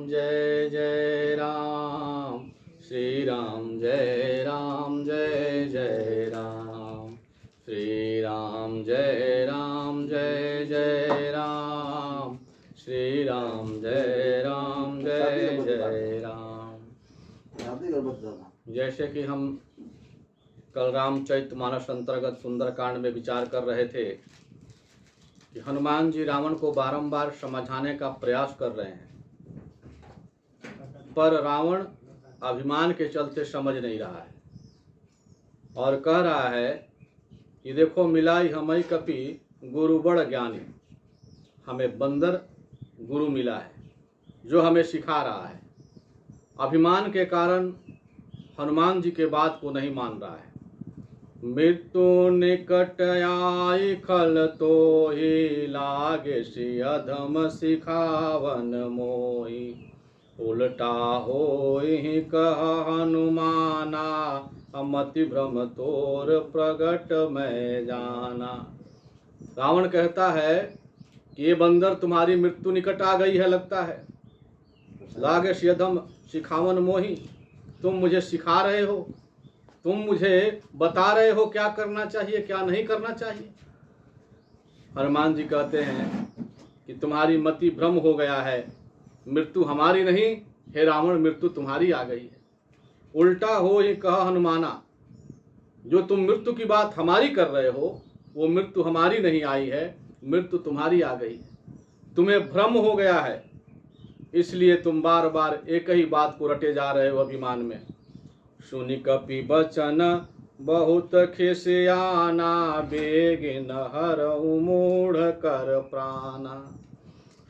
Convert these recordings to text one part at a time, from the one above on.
जय जय राम, श्री राम जय राम जय जय राम, श्री राम जय राम जय जय राम, श्री राम जय राम जय जय राम। जैसे कि हम कल रामचरितमानस अंतर्गत सुंदरकांड में विचार कर रहे थे कि हनुमान जी रावण को बारंबार समझाने का प्रयास कर रहे हैं, पर रावण अभिमान के चलते समझ नहीं रहा है और कह रहा है कि देखो मिलाई हमें कपि गुरु बड़ ज्ञानी, हमें बंदर गुरु मिला है जो हमें सिखा रहा है। अभिमान के कारण हनुमान जी के बात को नहीं मान रहा है। मृत्यु निकट आई खल तो ही लागे सी अधम सिखावन मोही, उल्टा होई कह हनुमाना अमति भ्रम तोर प्रगट मैं जाना। रावण कहता है कि ये बंदर तुम्हारी मृत्यु निकट आ गई है, लगता है लागे सी अधम सिखावन मोही, तुम मुझे सिखा रहे हो, तुम मुझे बता रहे हो क्या करना चाहिए क्या नहीं करना चाहिए। हनुमान जी कहते हैं कि तुम्हारी मति भ्रम हो गया है, मृत्यु हमारी नहीं, हे रावण मृत्यु तुम्हारी आ गई है। उल्टा हो ये कह हनुमाना, जो तुम मृत्यु की बात हमारी कर रहे हो वो मृत्यु हमारी नहीं आई है, मृत्यु तुम्हारी आ गई है। तुम्हें भ्रम हो गया है, इसलिए तुम बार बार एक ही बात को रटे जा रहे हो अभिमान में। सुनि कपि बचन बहुत खिसियाना, बेगिन हरऊ मूढ़ कर प्राणा,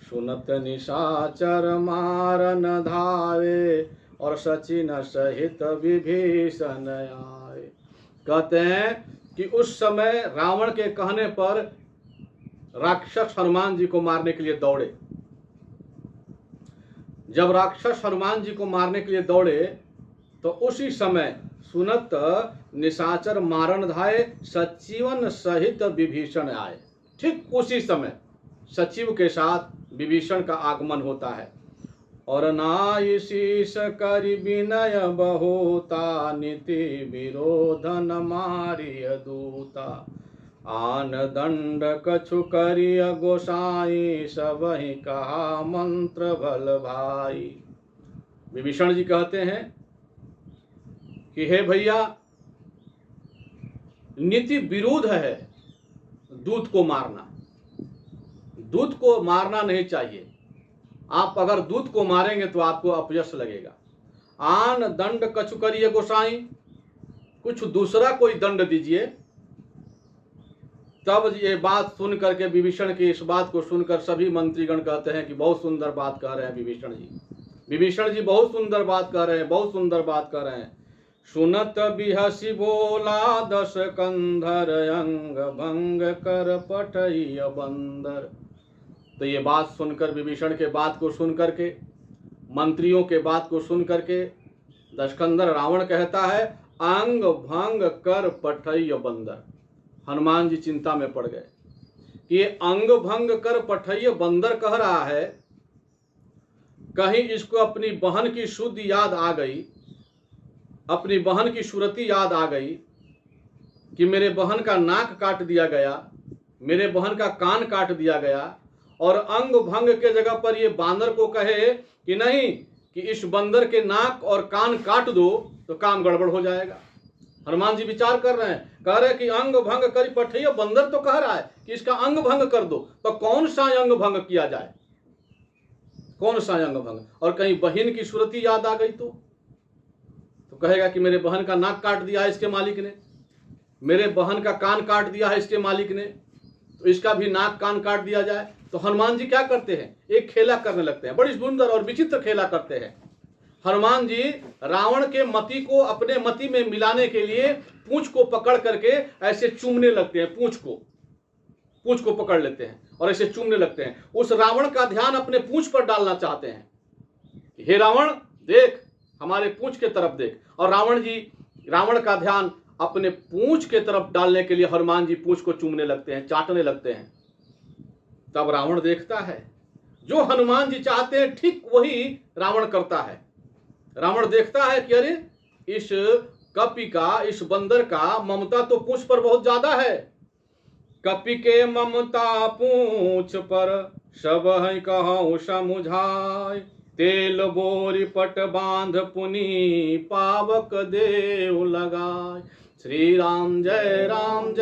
सुनत निशाचर मारन धावे, और सचिन सहित विभीषण आए। कहते हैं कि उस समय रावण के कहने पर राक्षस हनुमान जी को मारने के लिए दौड़े। जब राक्षस हनुमान जी को मारने के लिए दौड़े तो उसी समय सुनत निशाचर मारन धाये, सचिवन सहित विभीषण आए। ठीक उसी समय सचिव के साथ विभीषण का आगमन होता है। और नाई शीस करि विनय बहुता, नीति विरोधन मारिय दूता, आन दंड कछु करिय गोसाई, सबहि कहा मंत्र बल भाई। विभीषण जी कहते हैं कि हे भैया, नीति विरुद्ध है दूत को मारना, दूत को मारना नहीं चाहिए। आप अगर दूत को मारेंगे तो आपको अपयश लगेगा। आन दंड कछु करिए गोसाई, कुछ दूसरा कोई दंड दीजिए। तब ये बात सुन करके विभीषण की इस बात को सुनकर सभी मंत्रीगण कहते हैं कि बहुत सुंदर बात कह रहे हैं विभीषण जी, विभीषण जी बहुत सुंदर बात कह रहे हैं, बहुत सुंदर बात कह रहे हैं। सुनत बिहसी बोला दस कंधर, अंग भंग कर पठइय बंदर। तो ये बात सुनकर, विभीषण के बात को सुन करके, मंत्रियों के बात को सुन करके दशकंधर रावण कहता है अंग भंग कर पठइय बंदर। हनुमान जी चिंता में पड़ गए कि ये अंग भंग कर पठइय बंदर कह रहा है, कहीं इसको अपनी बहन की शुद्ध याद आ गई, अपनी बहन की सूरती याद आ गई कि मेरे बहन का नाक काट दिया गया, मेरे बहन का कान काट दिया गया, और अंग भंग के जगह पर ये बांदर को कहे कि नहीं, कि इस बंदर के नाक और कान काट दो तो काम गड़बड़ हो जाएगा। हनुमान जी विचार कर रहे हैं, कह रहे कि अंग भंग करी पठइय, बंदर तो कह रहा है कि इसका अंग भंग कर दो, तो कौन सा अंग भंग किया जाए, कौन सा अंग भंग। और कहीं बहन की सूरती याद आ गई तो कहेगा कि मेरे बहन का नाक काट दिया है इसके मालिक ने, मेरे बहन का कान काट दिया है इसके मालिक ने, तो इसका भी नाक कान काट दिया जाए। तो हनुमान जी क्या करते हैं, एक खेला करने लगते हैं, बड़ी सुंदर और विचित्र खेला करते हैं। हनुमान जी रावण के मति को अपने मति में मिलाने के लिए पूंछ को पकड़ करके ऐसे चूमने लगते हैं, पूंछ को पकड़ लेते हैं और ऐसे चूमने लगते हैं। उस रावण का ध्यान अपने पूंछ पर डालना चाहते हैं। हे रावण देख, हमारे पूंछ के तरफ देख। और रावण का ध्यान अपने पूंछ के तरफ डालने के लिए हनुमान जी पूंछ को चूमने लगते हैं, चाटने लगते हैं। तब रावण देखता है जो हनुमान जी चाहते हैं ठीक वही रावण करता है। रावण देखता है कि अरे इस कपि का, इस बंदर का ममता तो पूंछ पर बहुत ज्यादा है। कपि के ममता पूंछ पर सब है कहूँ समुझाय, तेल बोरी पट बांध पुनि पावक देव लगाय। श्री राम जय जय राम,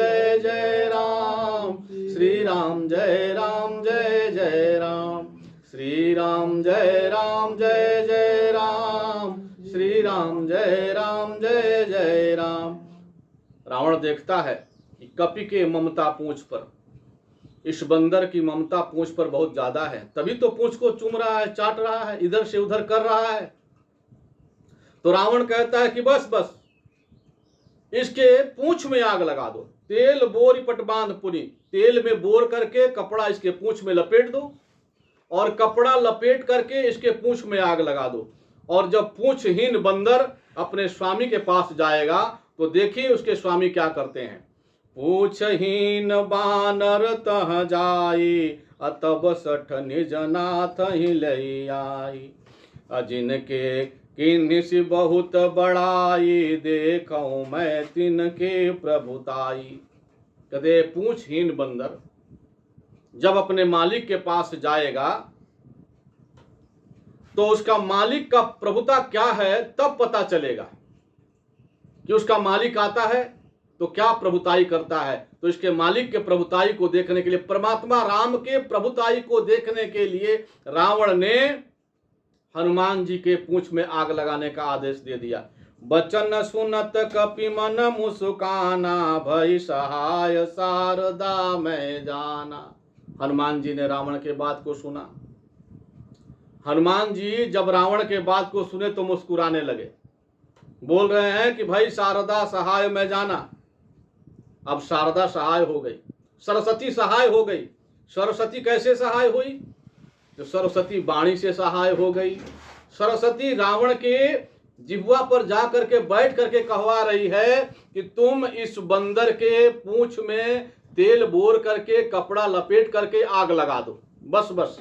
श्री राम जय जय राम, श्री राम जय जय राम, श्री राम जय जय राम। रावण देखता है कि कपि के ममता पूंछ पर, इस बंदर की ममता पूंछ पर बहुत ज्यादा है, तभी तो पूंछ को चूम रहा है, चाट रहा है, इधर से उधर कर रहा है। तो रावण कहता है कि बस बस इसके पूंछ में आग लगा दो। तेल बोरी पट बांध पुनि, तेल में बोर करके कपड़ा इसके पूंछ में लपेट दो और कपड़ा लपेट करके इसके पूंछ में आग लगा दो। और जब पूंछहीन बंदर अपने स्वामी के पास जाएगा तो देखिए उसके स्वामी क्या करते हैं। पूछहीन बानर तह जाई, अतब सठ निज नाथ ही लई आई। अजिनके किन्हीं बहुत बड़ाई, देखूं मैं तिनके प्रभुताई। कहते पूछहीन बंदर जब अपने मालिक के पास जाएगा तो उसका मालिक का प्रभुता क्या है तब पता चलेगा कि उसका मालिक आता है तो क्या प्रभुताई करता है। तो इसके मालिक के प्रभुताई को देखने के लिए, परमात्मा राम के प्रभुताई को देखने के लिए रावण ने हनुमान जी के पूंछ में आग लगाने का आदेश दे दिया। बचन सुनत कपि मन मुस्काना, भई सहाय शारदा मैं जाना। हनुमान जी ने रावण के बात को सुना। हनुमान जी जब रावण के बात को सुने तो मुस्कुराने लगे, बोल रहे हैं कि भाई शारदा सहाय मैं जाना। अब शारदा सहाय हो गई, सरस्वती सहाय हो गई। सरस्वती कैसे सहाय हुई? तो सरस्वती वाणी से सहाय हो गई। सरस्वती रावण के जिह्वा पर जा करके बैठ करके कहवा रही है कि तुम इस बंदर के पूंछ में तेल बोर करके कपड़ा लपेट करके आग लगा दो। बस बस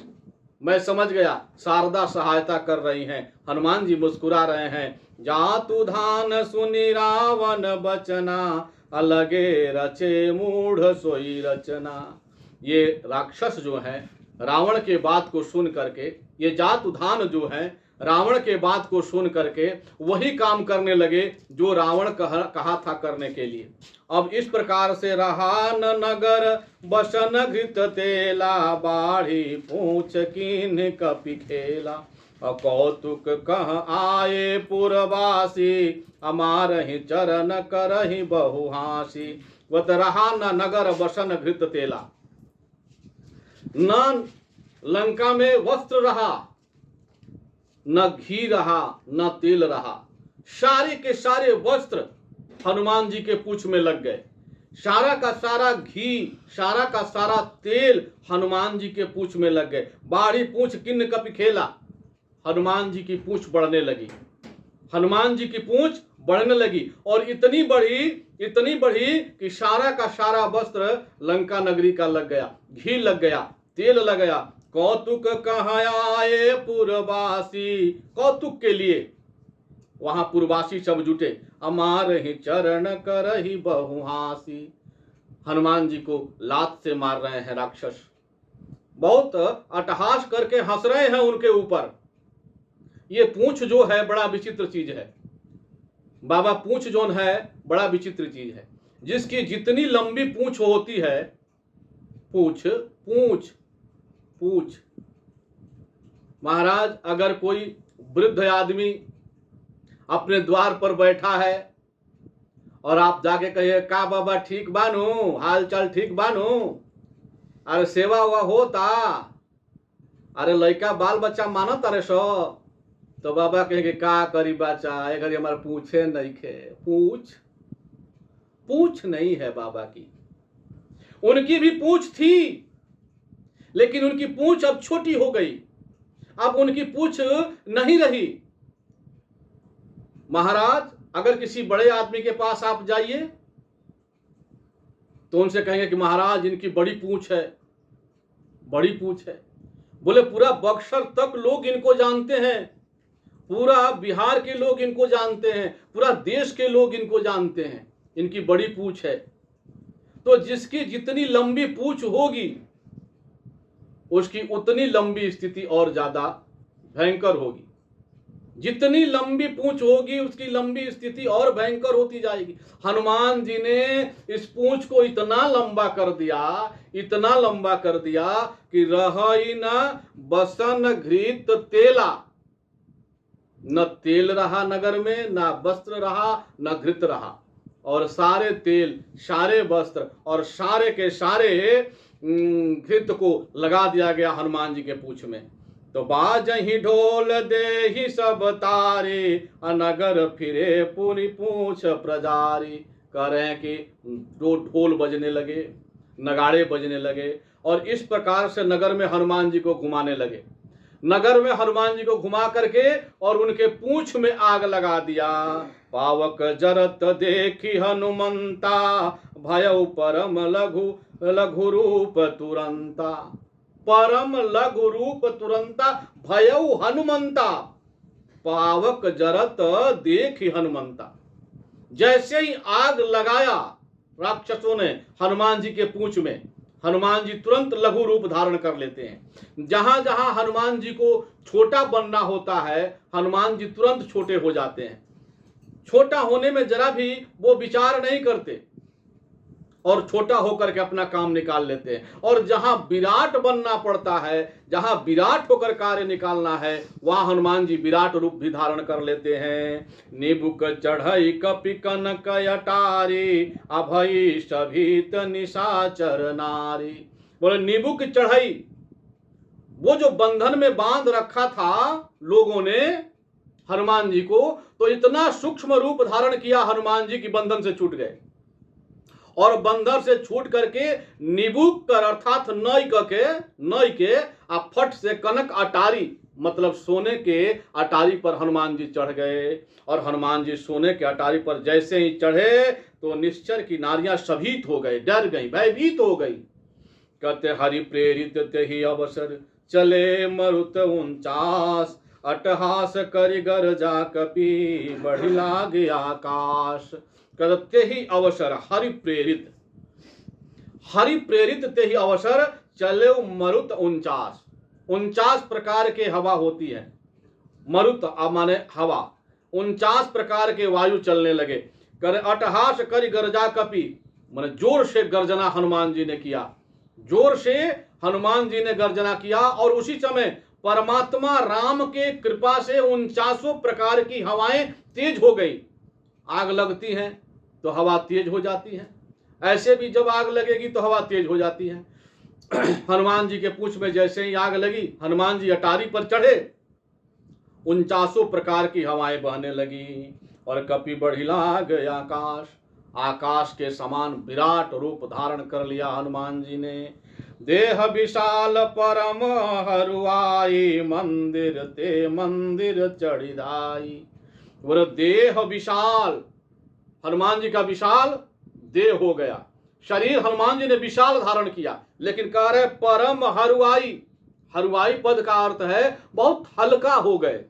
मैं समझ गया, शारदा सहायता कर रही हैं। हनुमान जी मुस्कुरा रहे हैं। जातु धान सुनि रावण बचना, अलगे रचे मूढ़ सोई रचना। ये राक्षस जो है रावण के बात को सुन करके, ये जातुधान जो है रावण के बात को सुन करके वही काम करने लगे जो रावण कहा था करने के लिए। अब इस प्रकार से रहा न नगर बसन घृत तेला, बाढ़ी पूछ कीन कपि खेला। कौतुक कह आए पुरवासी, अमारहि चरण करहि बहु हासी। वत रहा न नगर बसन घृत तेला, न लंका में वस्त्र रहा, न घी रहा, न तेल रहा। सारे के सारे वस्त्र हनुमान जी के पूंछ में लग गए। सारा का सारा घी, सारा का सारा तेल हनुमान जी के पूंछ में लग गए। बाढ़ी पूंछ किन्न कपि खेला, हनुमान जी की पूंछ बढ़ने लगी। हनुमान जी की पूंछ बढ़ने लगी और इतनी बढ़ी कि सारा का सारा वस्त्र लंका नगरी का लग गया। घी लग गया, तेल लग गया। कौतुक कहाँ आए पुरवासी, कौतुक के लिए वहां पुरवासी सब जुटे। अमार ही चरण करहि बहु हासी। हनुमान जी को लात से मार रहे हैं राक्षस, बहुत अट्टहास करके हंस रहे हैं उनके ऊपर। ये पूंछ जो है बड़ा विचित्र चीज है बाबा। पूंछ जो है बड़ा विचित्र चीज है। जिसकी जितनी लंबी पूंछ होती है, पूंछ पूंछ पूंछ महाराज, अगर कोई वृद्ध आदमी अपने द्वार पर बैठा है और आप जाके कहिए का बाबा ठीक बानू, हाल चाल ठीक बानू, अरे सेवा हुआ होता, अरे लड़का बाल बच्चा माना तारे सो, तो बाबा कहेंगे का करी बच्चा, एक घड़ी हमारे पूछे नहीं खे। पूछ पूछ नहीं है बाबा की। उनकी भी पूछ थी लेकिन उनकी पूछ अब छोटी हो गई, अब उनकी पूछ नहीं रही। महाराज अगर किसी बड़े आदमी के पास आप जाइए तो उनसे कहेंगे कि महाराज इनकी बड़ी पूछ है, बड़ी पूछ है। बोले पूरा बक्सर तक लोग इनको जानते हैं, पूरा बिहार के लोग इनको जानते हैं, पूरा देश के लोग इनको जानते हैं, इनकी बड़ी पूंछ है। तो जिसकी जितनी लंबी पूंछ होगी उसकी उतनी लंबी स्थिति और ज्यादा भयंकर होगी। जितनी लंबी पूंछ होगी उसकी लंबी स्थिति और भयंकर होती जाएगी। हनुमान जी ने इस पूंछ को इतना लंबा कर दिया, इतना लंबा कर दिया कि रही न बसन घृत तेला, न तेल रहा नगर में, न वस्त्र रहा, न घृत रहा, और सारे तेल, सारे वस्त्र और सारे के सारे घृत को लगा दिया गया हनुमान जी के पूंछ में। तो बाजहि ढोल दे ही सब तारे, अनगर फिरे पूरी पूंछ प्रजारी। कह रहे हैं कि ढोल बजने लगे, नगाड़े बजने लगे, और इस प्रकार से नगर में हनुमान जी को घुमाने लगे। नगर में हनुमान जी को घुमा करके और उनके पूंछ में आग लगा दिया। पावक जरत देखी हनुमंता, भयउ परम लघु लघु रूप तुरंता। परम लघु रूप तुरंता भयउ हनुमंता, पावक जरत देखी हनुमंता। जैसे ही आग लगाया राक्षसों ने हनुमान जी के पूंछ में, हनुमान जी तुरंत लघु रूप धारण कर लेते हैं। जहां जहां हनुमान जी को छोटा बनना होता है, हनुमान जी तुरंत छोटे हो जाते हैं। छोटा होने में जरा भी वो विचार नहीं करते और छोटा होकर के अपना काम निकाल लेते हैं। और जहां विराट बनना पड़ता है, जहां विराट होकर कार्य निकालना है, वहां हनुमान जी विराट रूप भी धारण कर लेते हैं। निबुक चढ़ई कपि कनक अटारी, अभई सभीत निशाचर नारी। बोले निबुक चढ़ई, वो जो बंधन में बांध रखा था लोगों ने हनुमान जी को, तो इतना सूक्ष्म रूप धारण किया हनुमान जी की बंधन से छूट गए। और बंधन से छूट करके निबुक कर अर्थात नई के फट से कनक अटारी, मतलब सोने के अटारी पर हनुमान जी चढ़ गए। और हनुमान जी सोने के अटारी पर जैसे ही चढ़े तो निश्चर की नारियां सभीत हो गए, डर गई, भयभीत हो गई। कहते हरि प्रेरित ते ही अवसर, चले मरुत 49, अटहास करि गरजा कपि, बढ़ि लागे आकाश। करते ही अवसर, हरि प्रेरित ते ही अवसर, चले मरुत 49 प्रकार के हवा होती है। मरुत माने हवा, 49 प्रकार के वायु चलने लगे। कर अटहास करि गर्जा कपि, माने जोर से गर्जना हनुमान जी ने किया, जोर से हनुमान जी ने गर्जना किया। और उसी समय परमात्मा राम के कृपा से 49 प्रकार की हवाएं तेज हो गई। आग लगती है तो हवा तेज हो जाती है, ऐसे भी जब आग लगेगी तो हवा तेज हो जाती है। हनुमान जी के पूंछ में जैसे ही आग लगी, हनुमान जी अटारी पर चढ़े, 49 प्रकार की हवाएं बहने लगी। और कपि बढ़ि लाग आकाश, आकाश के समान विराट रूप धारण कर लिया हनुमान जी ने। देह विशाल परम हरुआई, मंदिर ते मंदिर चढ़ी धाई। बोले देह विशाल, हनुमान जी का विशाल देह हो गया, शरीर हनुमान जी ने विशाल धारण किया। लेकिन कह रहे परम हरुआई, हरुआई पद का अर्थ है बहुत हल्का हो गए।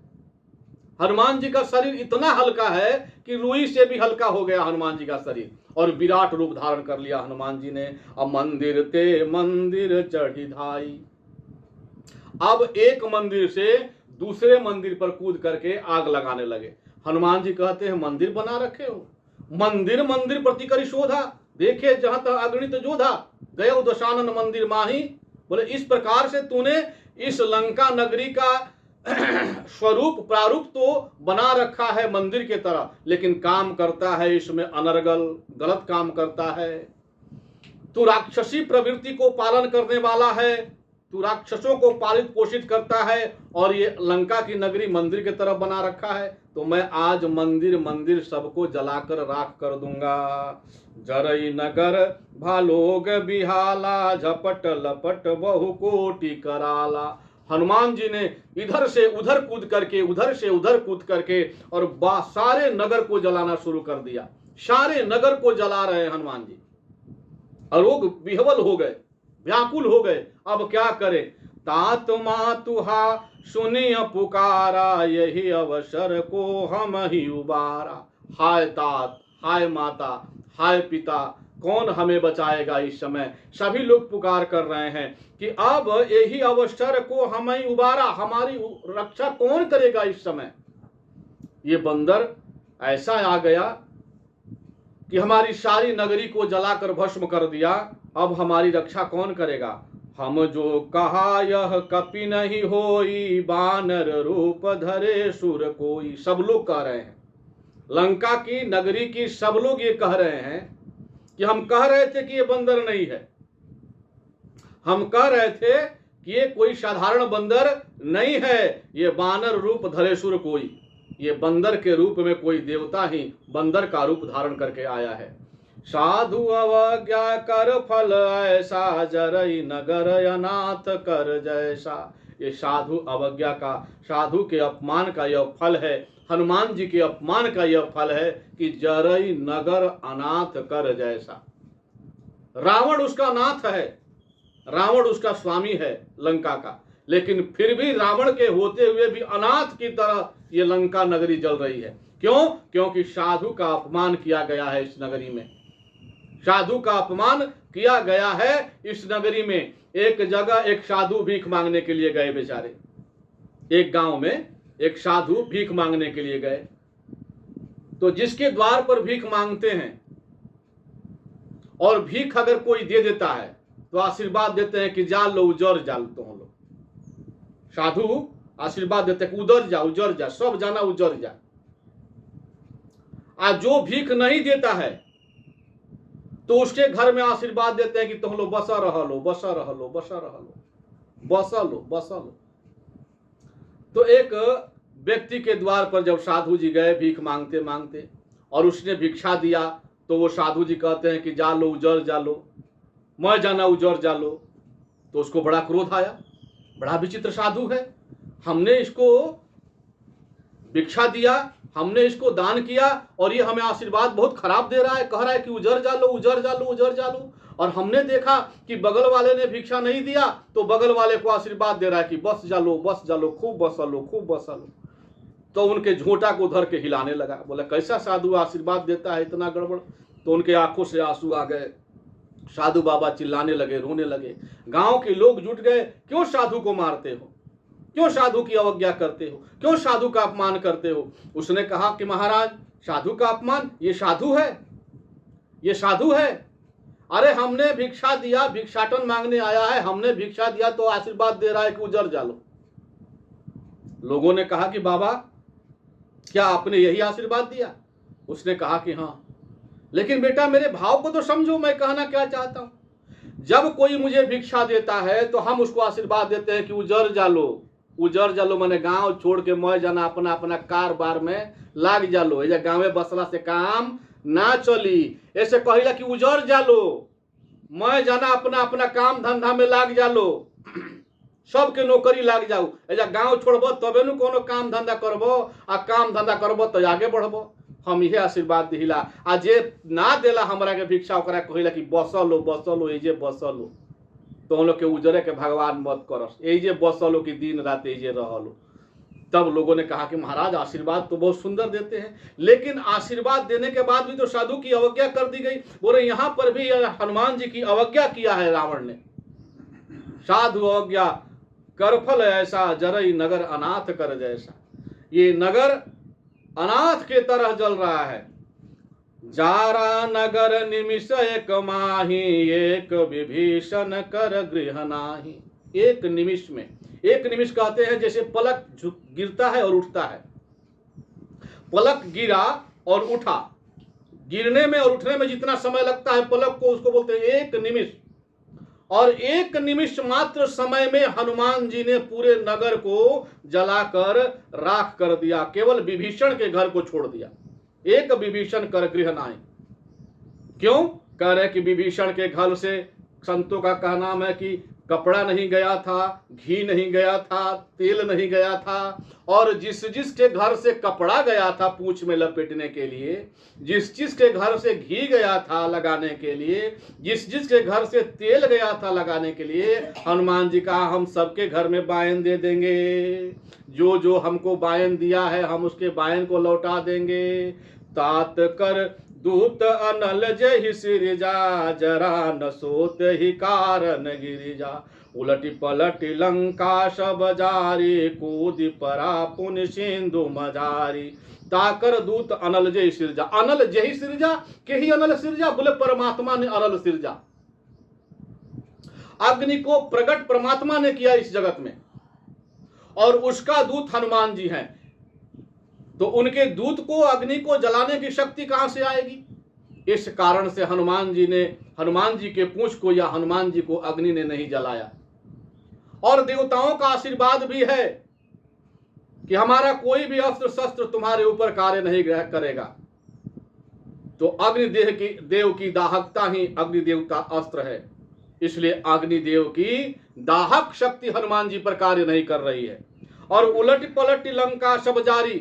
हनुमान जी का शरीर इतना हल्का है कि रुई से भी हल्का हो गया हनुमान जी का शरीर, और विराट रूप धारण कर लिया हनुमान जी ने। अब मंदिर ते मंदिर चढ़ी धाई, अब एक मंदिर से दूसरे मंदिर पर कूद करके आग लगाने लगे। हनुमान जी कहते हैं मंदिर बना रखे हो, मंदिर मंदिर प्रति करी शोधा, देखे जहां तक अगणित जोधा, गए दशानन मंदिर माही। बोले इस प्रकार से तूने इस लंका नगरी का स्वरूप प्रारूप तो बना रखा है मंदिर के तरह, लेकिन काम करता है इसमें अनर्गल, गलत काम करता है। तू राक्षसी प्रवृत्ति को पालन करने वाला है, तू राक्षसों को पालित पोषित करता है, और ये लंका की नगरी मंदिर की तरफ बना रखा है। तो मैं आज मंदिर मंदिर सबको जलाकर राख कर दूंगा। जरई नगर भालोग बिहाला, झपट लपट बहु कोटि कराला। हनुमान जी ने इधर से उधर कूद करके, उधर से उधर कूद करके और सारे नगर को जलाना शुरू कर दिया। सारे नगर को जला रहे हनुमान जी, और लोग विह्वल हो गए, व्याकुल हो गए। अब क्या करें? तात मातुहा सुनिय पुकारा, यही अवसर को हम ही उबारा। हाय तात, हाय माता, हाय पिता, कौन हमें बचाएगा इस समय। सभी लोग पुकार कर रहे हैं कि अब यही अवसर को हम ही उबारा, हमारी रक्षा कौन करेगा इस समय। ये बंदर ऐसा आ गया कि हमारी सारी नगरी को जलाकर भस्म कर दिया, अब हमारी रक्षा कौन करेगा। हम जो कहा यह कपि नहीं होई, बानर रूप धरे सुर कोई। सब लोग कह रहे हैं, लंका की नगरी की सब लोग ये कह रहे हैं कि हम कह रहे थे कि ये बंदर नहीं है, हम कह रहे थे कि ये कोई साधारण बंदर नहीं है, ये बानर रूप धरे सुर कोई। ये बंदर के रूप में कोई देवता ही बंदर का रूप धारण करके आया है। साधु अवज्ञा कर फल ऐसा, जरई नगर अनाथ कर जैसा। ये साधु अवज्ञा का, साधु के अपमान का यह फल है, हनुमान जी के अपमान का यह फल है कि जरई नगर अनाथ कर जैसा। रावण उसका नाथ है, रावण उसका स्वामी है लंका का, लेकिन फिर भी रावण के होते हुए भी अनाथ की तरह ये लंका नगरी जल रही है। क्यों? क्योंकि साधु का अपमान किया गया है इस नगरी में, साधु का अपमान किया गया है इस नगरी में। एक जगह एक साधु भीख मांगने के लिए गए बेचारे, एक गांव में एक साधु भीख मांगने के लिए गए, तो जिसके द्वार पर भीख मांगते हैं और भीख अगर कोई दे देता है तो आशीर्वाद देते हैं कि जा लो उजर जा लो। तो हम लोग साधु आशीर्वाद देते हैं कि उधर जा, उजर जा, सब जाना उजर जा। आज जो भीख नहीं देता है तो उसके घर में आशीर्वाद देते हैं कि तुम लोग बसा रह लो, बसा रह लो, बसा रह लो, बसा लो, बसा लो। तो एक व्यक्ति के द्वार पर जब साधु जी गए भीख मांगते मांगते और उसने भिक्षा दिया, तो वो साधु जी कहते हैं कि जा लो उजर जा लो, मैं जाना उजर जा लो। तो उसको बड़ा क्रोध आया, बड़ा विचित्र साधु है, हमने इसको भिक्षा दिया, हमने इसको दान किया और ये हमें आशीर्वाद बहुत खराब दे रहा है, कह रहा है कि उजर जा लो, उजर जा लो, उजर जा लो। और हमने देखा कि बगल वाले ने भिक्षा नहीं दिया तो बगल वाले को आशीर्वाद दे रहा है कि बस जा लो, बस जा लो, खूब बसा लो, खूब बसा लो। तो उनके झोंटा को धर के हिलाने लगा, बोला कैसा साधु आशीर्वाद देता है, इतना गड़बड़। तो उनके आंखों से आंसू आ गए, साधु बाबा चिल्लाने लगे, रोने लगे। गांव के लोग जुट गए, क्यों साधु को मारते हो, क्यों साधु की अवज्ञा करते हो, क्यों साधु का अपमान करते हो। उसने कहा कि महाराज साधु का अपमान, ये साधु है, ये साधु है। अरे हमने भिक्षा दिया, भिक्षाटन मांगने आया है, हमने भिक्षा दिया तो आशीर्वाद दे रहा है कि उजर जा लो। लोगों ने कहा कि बाबा क्या आपने यही आशीर्वाद दिया। उसने कहा कि हाँ, लेकिन बेटा मेरे भाव को तो समझो, मैं कहना क्या चाहता हूं। जब कोई मुझे भिक्षा देता है तो हम उसको आशीर्वाद देते हैं कि उजर जा लो, उजर जा लो, मैंने गांव छोड़ के मैं जाना अपना अपना कारोबार में लाग जा लो, ये गांव में बसला से काम ना चली। ऐसे कहिला कि उजर जा लो, मैं जाना अपना अपना काम धंधा में लाग जा लो, सबके नौकरी लाग जाऊ। ऐसा गांव छोड़बो तबे नु कोनो काम धंधा करबो, आ काम धंधा करबो तो आगे बढ़बो। हम यही आशीर्वाद दिला। आ जे ना देला हमरा के भिक्षा ओकरा कहिला कि बसलो बसलो, ए जे बसलो, तो हम लोग के उजरे के भगवान मत करस, ए जे बसलो कि दिन रात ए जे रहलो। तब लोगों ने कहा कि महाराज आशीर्वाद तो बहुत सुंदर देते हैं, लेकिन आशीर्वाद देने के बाद भी तो साधु की अवज्ञा कर दी गई। बोले यहाँ पर भी हनुमान जी की अवज्ञा किया है रावण ने। साधु अवज्ञा कर फल ऐसा, जरई नगर अनाथ कर जैसा। ये नगर अनाथ के तरह जल रहा है। जारा नगर निमिष एक माही, एक विभीषण कर गृह नाही। एक निमिष में, एक निमिष कहते हैं जैसे पलक गिरता है और उठता है, पलक गिरा और उठा, गिरने में और उठने में जितना समय लगता है पलक को, उसको बोलते हैं एक निमिष। और एक निमिष मात्र समय में हनुमान जी ने पूरे नगर को जलाकर राख कर दिया, केवल विभीषण के घर को छोड़ दिया। एक विभीषण कर गृह नाही। क्यों कह रहे कि विभीषण के घर से, संतों का कहना है कि कपड़ा नहीं गया था, घी नहीं गया था, तेल नहीं गया था। और जिस जिसके घर से कपड़ा गया था पूंछ में लपेटने के लिए, जिस जिसके घर से घी गया था लगाने के लिए, जिस जिसके घर से तेल गया था लगाने के लिए, हनुमान जी कहा हम सबके घर में बायन दे देंगे। जो जो हमको बायन दिया है हम उसके बायन को लौटा देंगे। तात कर दूत अनल जहि सिरजा, जरा न सोत ही कारण गिरिजा। उलटी पलटी लंका सब जारी, कूद परा पुन सिंधु मजारी। ताकर दूत अनल जय सिरजा, अनल जय सिरजा के ही अनल सिरजा, बोले परमात्मा ने अनल सिरजा। अग्नि को प्रकट परमात्मा ने किया इस जगत में, और उसका दूत हनुमान जी हैं। तो उनके दूत को, अग्नि को जलाने की शक्ति कहां से आएगी? इस कारण से हनुमान जी के पूंछ को या हनुमान जी को अग्नि ने नहीं जलाया। और देवताओं का आशीर्वाद भी है कि हमारा कोई भी अस्त्र शस्त्र तुम्हारे ऊपर कार्य नहीं करेगा। तो देव की दाहकता ही अग्निदेव का अस्त्र है, इसलिए अग्निदेव की दाहक शक्ति हनुमान जी पर कार्य नहीं कर रही है। और उलट पलट लंका सब जारी,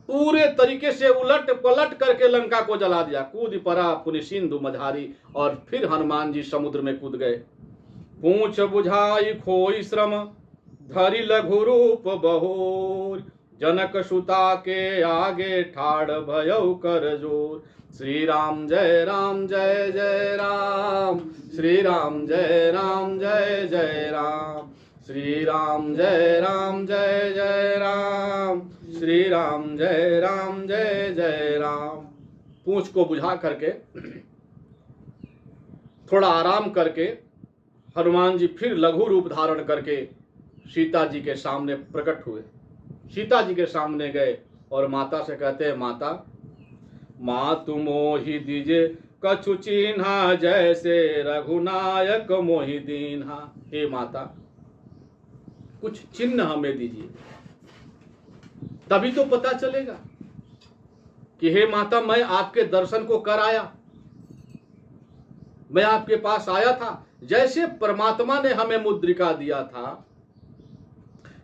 पूरे तरीके से उलट पलट करके लंका को जला दिया। कूद परा पुनि सिंधु मझारी, और फिर हनुमान जी समुद्र में कूद गए। पूंछ बुझाई खोई श्रम, धरि लघु रूप बहोर। जनक सुता के आगे ठाड़ भयउ कर जोर। श्री राम जय राम जय जय राम, श्री राम जय राम जय जय राम, श्री राम जय राम जय जय राम, श्री राम जय राम जय जय राम। पूंछ को बुझा करके थोड़ा आराम करके हनुमान जी फिर लघु रूप धारण करके सीता जी के सामने प्रकट हुए। सीता जी के सामने गए और माता से कहते हैं, माँ तुम मोहि दीजे कछु चिन्हा, जैसे रघुनायक मोहि दीन्हा। हे माता, कुछ चिन्ह हमें दीजिए, तभी तो पता चलेगा कि हे माता मैं आपके दर्शन को कर आया, मैं आपके पास आया था। जैसे परमात्मा ने हमें मुद्रिका दिया था,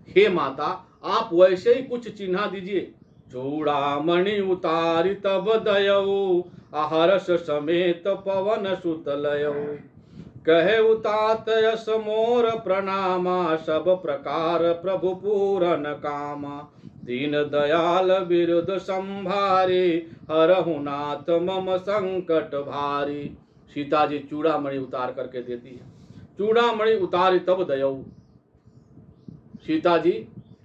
हे माता आप वैसे ही कुछ चिन्ह दीजिए। चूड़ामणि उतारि तब दयऊ, आहरस समेत पवन सुत लयऊ। कहे उतात यस मोर प्रणामा, सब प्रकार प्रभु पूरन कामा। दीन दयाल विरुद्ध संभारी, हरहु नाथ मम संकट भारी। सीता जी चूड़ामणि उतार करके देती है। चूड़ामणि उतारी तब दयऊ, सीता जी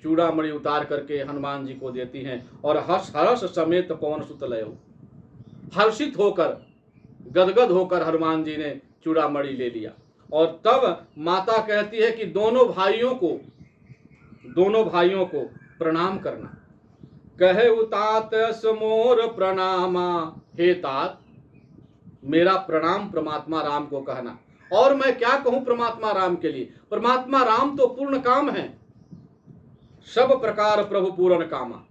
चूड़ामणि उतार करके हनुमान जी को देती हैं। और हर्ष समेत पवन सुत लयऊ, हर्षित होकर गदगद होकर हनुमान जी ने चूड़ामणि ले लिया। और तब माता कहती है कि दोनों भाइयों को प्रणाम करना। कहे उतात मोर प्रणामा, हे तात मेरा प्रणाम परमात्मा राम को कहना। और मैं क्या कहूं परमात्मा राम के लिए? परमात्मा राम तो पूर्ण काम है, सब प्रकार प्रभु पूर्ण कामा।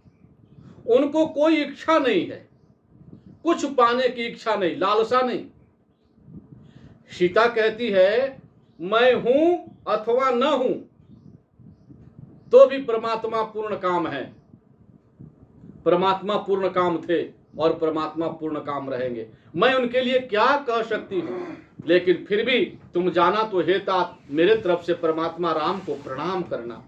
उनको कोई इच्छा नहीं है, कुछ पाने की इच्छा नहीं, लालसा नहीं। सीता कहती है मैं हूं अथवा न हूं तो भी परमात्मा पूर्ण काम है। परमात्मा पूर्ण काम थे और परमात्मा पूर्ण काम रहेंगे। मैं उनके लिए क्या कह सकती हूं, लेकिन फिर भी तुम जाना तो हे तात मेरे तरफ से परमात्मा राम को प्रणाम करना।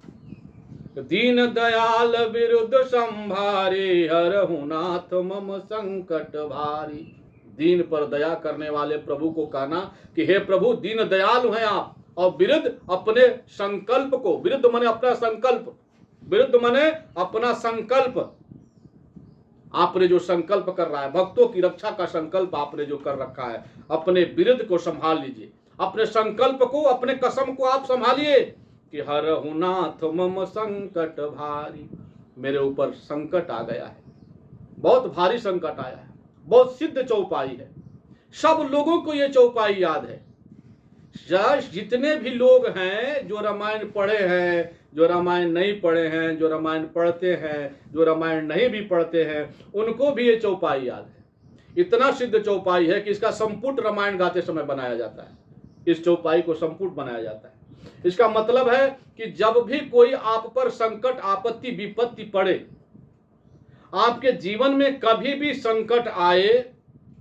दीन दयाल विरुद्ध संभारी, हरहु नाथ मम संकट भारी। दीन पर दया करने वाले प्रभु को कहना कि हे प्रभु दीन दयालु हैं आप, और विरुद्ध अपने संकल्प को, विरुद्ध माने अपना संकल्प, विरुद्ध माने अपना संकल्प, आपने जो संकल्प कर रहा है, भक्तों की रक्षा का संकल्प आपने जो कर रखा है, अपने विरुद्ध को संभाल लीजिए, अपने संकल्प को, अपने कसम को आप संभालिए कि हरहु नाथ मम संकट भारी। मेरे ऊपर संकट आ गया है, बहुत भारी संकट आया है, बहुत सिद्ध चौपाई है। सब लोगों को ये चौपाई याद है। जितने भी लोग हैं जो रामायण पढ़े हैं, जो रामायण नहीं पढ़े हैं, जो रामायण पढ़ते हैं, जो रामायण नहीं भी पढ़ते हैं, उनको भी ये चौपाई याद है। इतना सिद्ध चौपाई है कि इसका संपुट रामायण गाते समय बनाया जाता है। इस चौपाई को संपुट बनाया जाता है। इसका मतलब है कि जब भी कोई आप पर संकट, आपत्ति, विपत्ति पड़े, आपके जीवन में कभी भी संकट आए,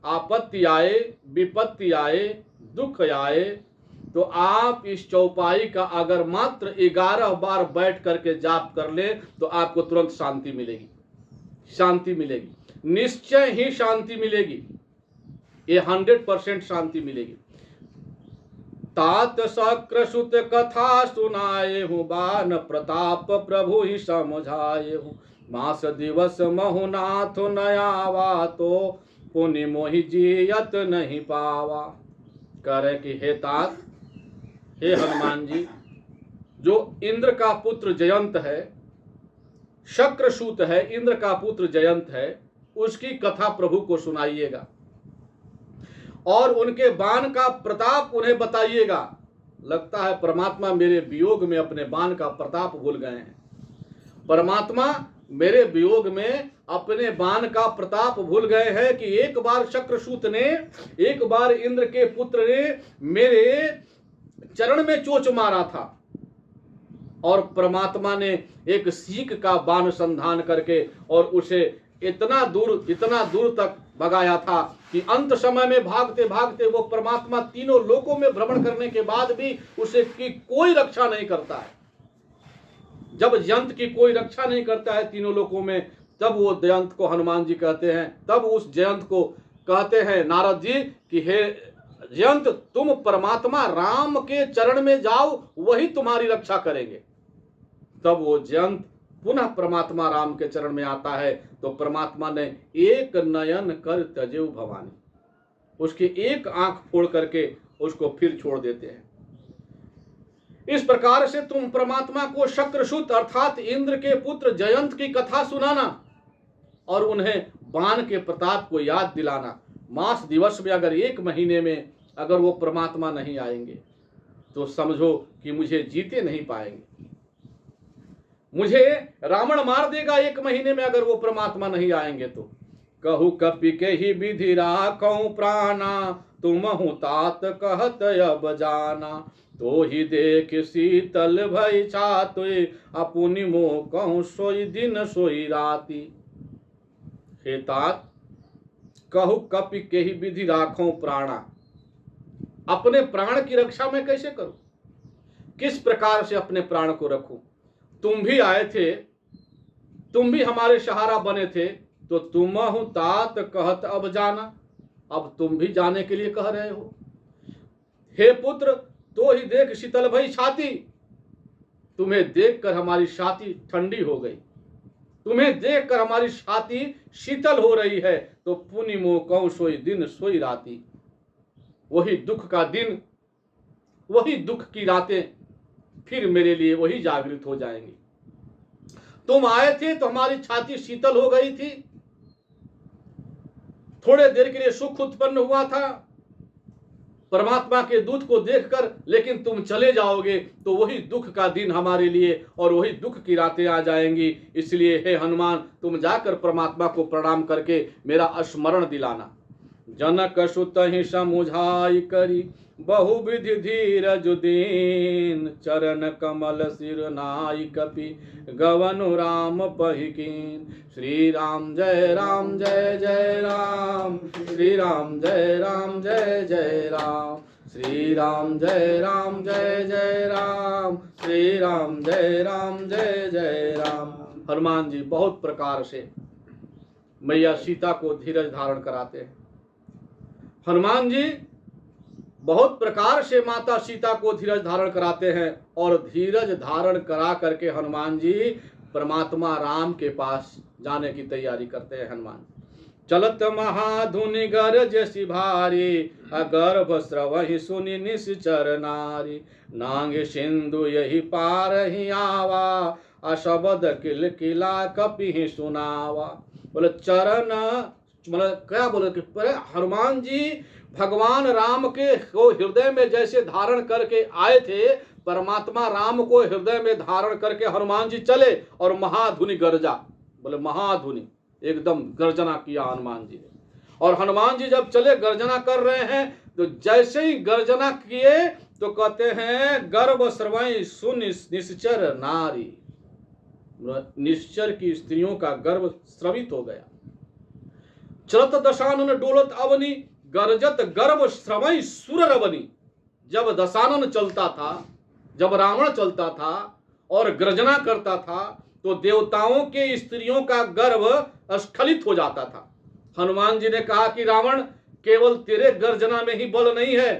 आपत्ति आए, विपत्ति आए, दुख आए, तो आप इस चौपाई का अगर मात्र 11 बार बैठ करके जाप कर ले तो आपको तुरंत शांति मिलेगी, शांति मिलेगी, निश्चय ही शांति मिलेगी। ये 100% शांति मिलेगी। तात शक्र सुत कथा सुनाए हूँ, बान प्रताप प्रभु ही समझाए हूँ। मास दिवस महुनाथ नयावा, तो पुनि मोहि जियत नहीं पावा। कह रहे कि हे तात, हे हनुमान जी, जो इंद्र का पुत्र जयंत है, शक्रसूत है, इंद्र का पुत्र जयंत है, उसकी कथा प्रभु को सुनाइएगा और उनके बाण का प्रताप उन्हें बताइएगा। लगता है परमात्मा मेरे वियोग में अपने बाण का प्रताप भूल गए हैं। परमात्मा मेरे वियोग में अपने बाण का प्रताप भूल गए हैं कि एक बार शक्रसूत ने, एक बार इंद्र के पुत्र ने मेरे चरण में चोच मारा था और परमात्मा ने एक सीख का बाण संधान करके और उसे इतना दूर तक भगाया था कि अंत समय में भागते भागते वो परमात्मा तीनों लोकों में भ्रमण करने के बाद भी उसे की कोई रक्षा नहीं करता है। जब जयंत की कोई रक्षा नहीं करता है तीनों लोकों में, तब वो जयंत को हनुमान जी कहते हैं, तब उस जयंत को कहते हैं नारद जी कि हे जयंत, तुम परमात्मा राम के चरण में जाओ, वही तुम्हारी रक्षा करेंगे। तब वो जयंत पुनः परमात्मा राम के चरण में आता है तो परमात्मा ने एक नयन कर तजेऊ भवानी, उसकी एक आंख फोड़ करके उसको फिर छोड़ देते हैं। इस प्रकार से तुम परमात्मा को शक्रसूत अर्थात इंद्र के पुत्र जयंत की कथा सुनाना और उन्हें बाण के प्रताप को याद दिलाना। मास दिवस में अगर 1 महीने में अगर वो परमात्मा नहीं आएंगे तो समझो कि मुझे जीते नहीं पाएंगे, मुझे रावण मार देगा 1 महीने में अगर वो परमात्मा नहीं आएंगे तो। कहू कपि के ही विधि राखऊं प्राणा, तुमहु तात कहत अब जाना। तो ही देख शीतल भई छातुए, अपुनि मोह कहूं सोई दिन सोई राती। हे तात, कहू कपि के ही विधि राखऊं प्राणा, अपने प्राण की रक्षा मैं कैसे करूं, किस प्रकार से अपने प्राण को रखूं। तुम भी आए थे, तुम भी हमारे सहारा बने थे, तो तुमहु तात कहत अब जाना, अब तुम भी जाने के लिए कह रहे हो। हे पुत्र, तो ही देख शीतल भई छाती, तुम्हें देखकर हमारी छाती ठंडी हो गई, तुम्हें देखकर हमारी छाती शीतल हो रही है। तो पुनि मोह कहूं सोई दिन सोई राती, वही दुख का दिन, वही दुख की रातें फिर मेरे लिए वही जागृत हो जाएंगी। तुम आए थे तो हमारी छाती शीतल हो गई थी, थोड़े देर के लिए सुख उत्पन्न हुआ था परमात्मा के दूत को देखकर, लेकिन तुम चले जाओगे तो वही दुख का दिन हमारे लिए और वही दुख की रातें आ जाएंगी। इसलिए हे हनुमान, तुम जाकर परमात्मा को प्रणाम करके मेरा स्मरण दिलाना। जनक सुत ही समुझाई करी, बहुविधि धीरज दीन। चरण कमल सिर नाई कपि, गवनु राम पहिकीन। श्री राम जय राम जय जय राम, श्री राम जय राम जय जय राम, श्री राम जय राम जय जय राम, श्री राम जय राम जय जय राम। हनुमान जी बहुत प्रकार से मैया सीता को धीरज धारण कराते हैं। हनुमान जी बहुत प्रकार से माता सीता को धीरज धारण कराते हैं और धीरज धारण करा करके हनुमान जी परमात्मा राम के पास जाने की तैयारी करते हैं। हनुमान चलत महाधुनि गरज सी भारी, अगर्भ स्रवहि सुनि निश्चर नारी। नांग सिंधु यही पार ही आवा, अशबद किल किला कपि सुनावा। बोले चरण, मतलब क्या बोले कि हनुमान जी भगवान राम के को हृदय में जैसे धारण करके आए थे, परमात्मा राम को हृदय में धारण करके हनुमान जी चले और महाधुनि गर्जा, बोले महाधुनि एकदम गर्जना किया हनुमान जी ने। और हनुमान जी जब चले गर्जना कर रहे हैं तो जैसे ही गर्जना किए तो कहते हैं गर्भ स्रवई सुन निश्चर नारी, निश्चर की स्त्रियों का गर्भ स्रवित हो गया। चलत दशानन डोलत अवनी गर्जत गर्भ श्रवई सुर रवनी। जब दशानन चलता था, जब रावण चलता था और गर्जना करता था तो देवताओं के स्त्रियों का गर्भ स्खलित हो जाता था। हनुमान जी ने कहा कि रावण, केवल तेरे गर्जना में ही बल नहीं है,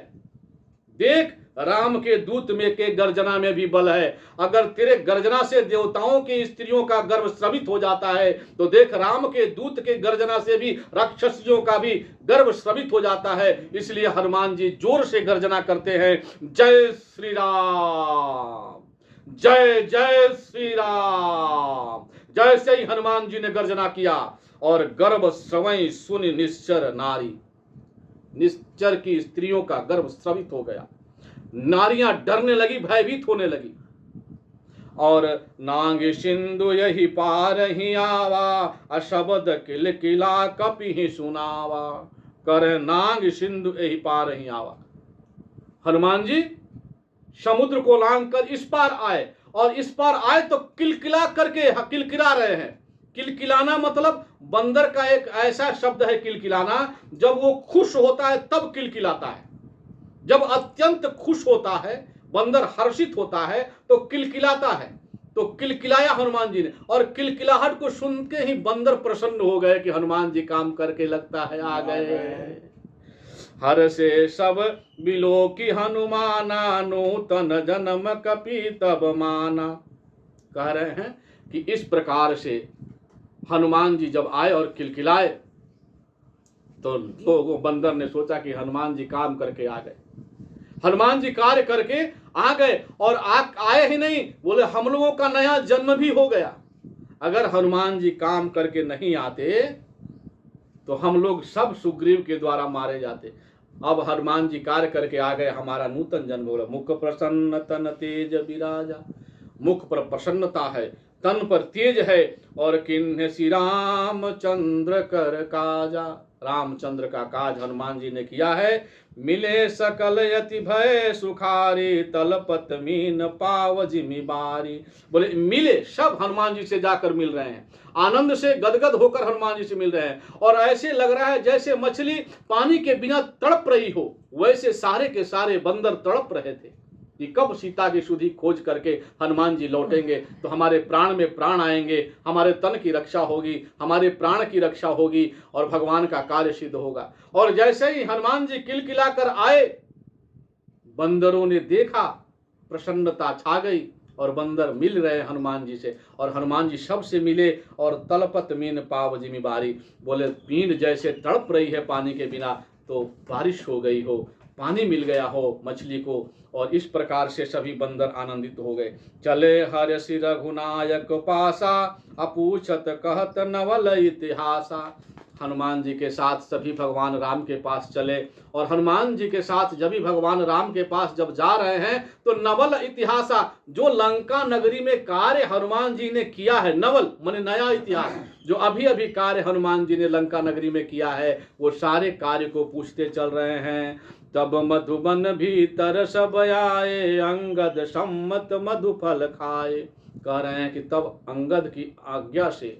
देख राम के दूत में के गर्जना में भी बल है। अगर तेरे गर्जना से देवताओं की स्त्रियों का गर्भ स्रवित हो जाता है तो देख राम के दूत के गर्जना से भी राक्षसियों का भी गर्भ स्रवित हो जाता है। इसलिए हनुमान जी जोर से गर्जना करते हैं, जय श्री राम, जय जय श्री राम। जैसे ही हनुमान जी ने गर्जना किया और गर्भ स्रवई सुनि निश्चर नारी, निश्चर की स्त्रियों का गर्भ स्रवित हो गया। नारियां डरने लगी, भयभीत होने लगी। और नांग सिंधु यही पार ही आवा, अशब्द किल किला कपि ही सुनावा। करे नांग सिंधु यही पार ही आवा। हनुमान जी समुद्र को लांग कर इस पार आए, और इस पार आए तो किलकिला करके किलकिला रहे हैं। किलकिलाना मतलब बंदर का एक ऐसा शब्द है किलकिलाना, जब वो खुश होता है तब किलकिलाता है। जब अत्यंत खुश होता है, बंदर हर्षित होता है तो किलकिलाता है। तो किलकिलाया हनुमान जी ने, और किलकिलाहट को सुन के ही बंदर प्रसन्न हो गए कि हनुमान जी काम करके लगता है आ गए। हर से सब बिलो की हनुमाना, नूतन जन्म कपि तब माना। कह रहे हैं कि इस प्रकार से हनुमान जी जब आए और किलकिलाए तो लोगों बंदर ने सोचा कि हनुमान जी काम करके आ गए। हनुमान जी कार्य करके आ गए, और आए ही नहीं, बोले हम लोगों का नया जन्म भी हो गया। अगर हनुमान जी काम करके नहीं आते तो हम लोग सब सुग्रीव के द्वारा मारे जाते। अब हनुमान जी कार्य करके आ गए, हमारा नूतन जन्म हो गया। मुख प्रसन्न तन तेज विराजा, मुख पर प्रसन्नता है, तन पर तेज है। और किन्ह श्री रामचंद्र कर काजा, रामचंद्र का काज हनुमान जी ने किया है। मिले सकल यति भय सुखारी, तलपत मीन पाव जिमि बारी। बोले मिले, सब हनुमान जी से जाकर मिल रहे हैं, आनंद से गदगद होकर हनुमान जी से मिल रहे हैं। और ऐसे लग रहा है जैसे मछली पानी के बिना तड़प रही हो, वैसे सारे के सारे बंदर तड़प रहे थे कि कब सीता की सुधि खोज करके हनुमान जी लौटेंगे तो हमारे प्राण में प्राण आएंगे, हमारे तन की रक्षा होगी, हमारे प्राण की रक्षा होगी और भगवान का कार्य सिद्ध होगा। और जैसे ही हनुमान जी किलकिला कर आए, बंदरों ने देखा, प्रसन्नता छा गई और बंदर मिल रहे हनुमान जी से, और हनुमान जी सबसे मिले। और तलपत मीन पाव जिमि बारी, बोले पीन जैसे तड़प रही है पानी के बिना, तो बारिश हो गई हो, पानी मिल गया हो मछली को। और इस प्रकार से सभी बंदर आनंदित हो गए। चले हर्षि रघुनायक पासा, अपूछत कहत नवल इतिहासा। हनुमान जी के साथ सभी भगवान राम के पास चले, और हनुमान जी के साथ जब भी भगवान राम के पास जब जा रहे हैं तो नवल इतिहासा, जो लंका नगरी में कार्य हनुमान जी ने किया है, नवल माने नया इतिहास, जो अभी अभी कार्य हनुमान जी ने लंका नगरी में किया है, वो सारे कार्य को पूछते चल रहे हैं। तब मधुबन भीतर सब आए, अंगद सम्मत मधुफल खाए। कह रहे हैं कि तब अंगद की आज्ञा से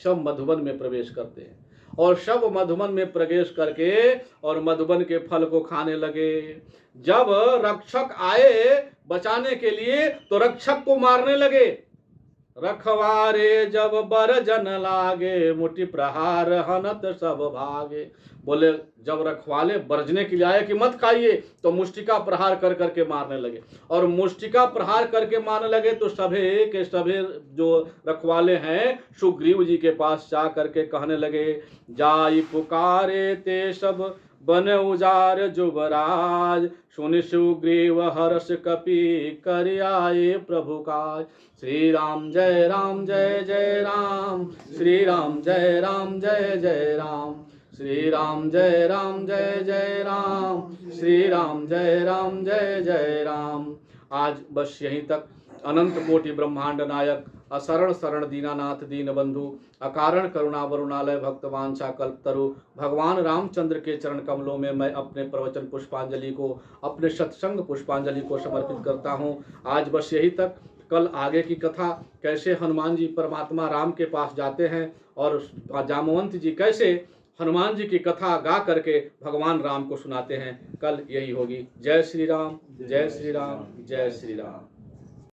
सब मधुबन में प्रवेश करते हैं, और सब मधुबन में प्रवेश करके और मधुबन के फल को खाने लगे। जब रक्षक आए बचाने के लिए तो रक्षक को मारने लगे। रखवारे जब बर जन लागे, मुठि प्रहार हनत सब भागे। बोले जब रखवाले बरजने के लिए आए कि मत खाइए, तो मुष्टिका प्रहार कर करके मारने लगे। और मुष्टिका प्रहार करके मारने लगे तो सभे के सभे जो रखवाले हैं सुग्रीव जी के पास जा करके कहने लगे, जाई पुकारे ते सब बन उजार जुबराज, सुनि सुग्रीव हर्ष कपि कर आए प्रभु काज। श्री राम जय राम जय जय राम, श्री राम जय राम जय जय राम, श्री राम जय राम जय जय राम, श्री राम जय राम जय जय राम। आज बस यहीं तक। अनंत कोटि ब्रह्मांड नायक अशरण शरण दीनानाथ दीन बंधु, अकारण करुणा वरुणालय भक्तवांछा कल्पतरु। भगवान रामचंद्र के चरण कमलों में मैं अपने प्रवचन पुष्पांजलि को, अपने सत्संग पुष्पांजलि को समर्पित करता हूँ। आज बस यही तक। कल आगे की कथा, कैसे हनुमान जी परमात्मा राम के पास जाते हैं और जामवंत जी कैसे हनुमान जी की कथा गा करके भगवान राम को सुनाते हैं, कल यही होगी। जय श्री राम, जय श्री राम, जय श्री राम।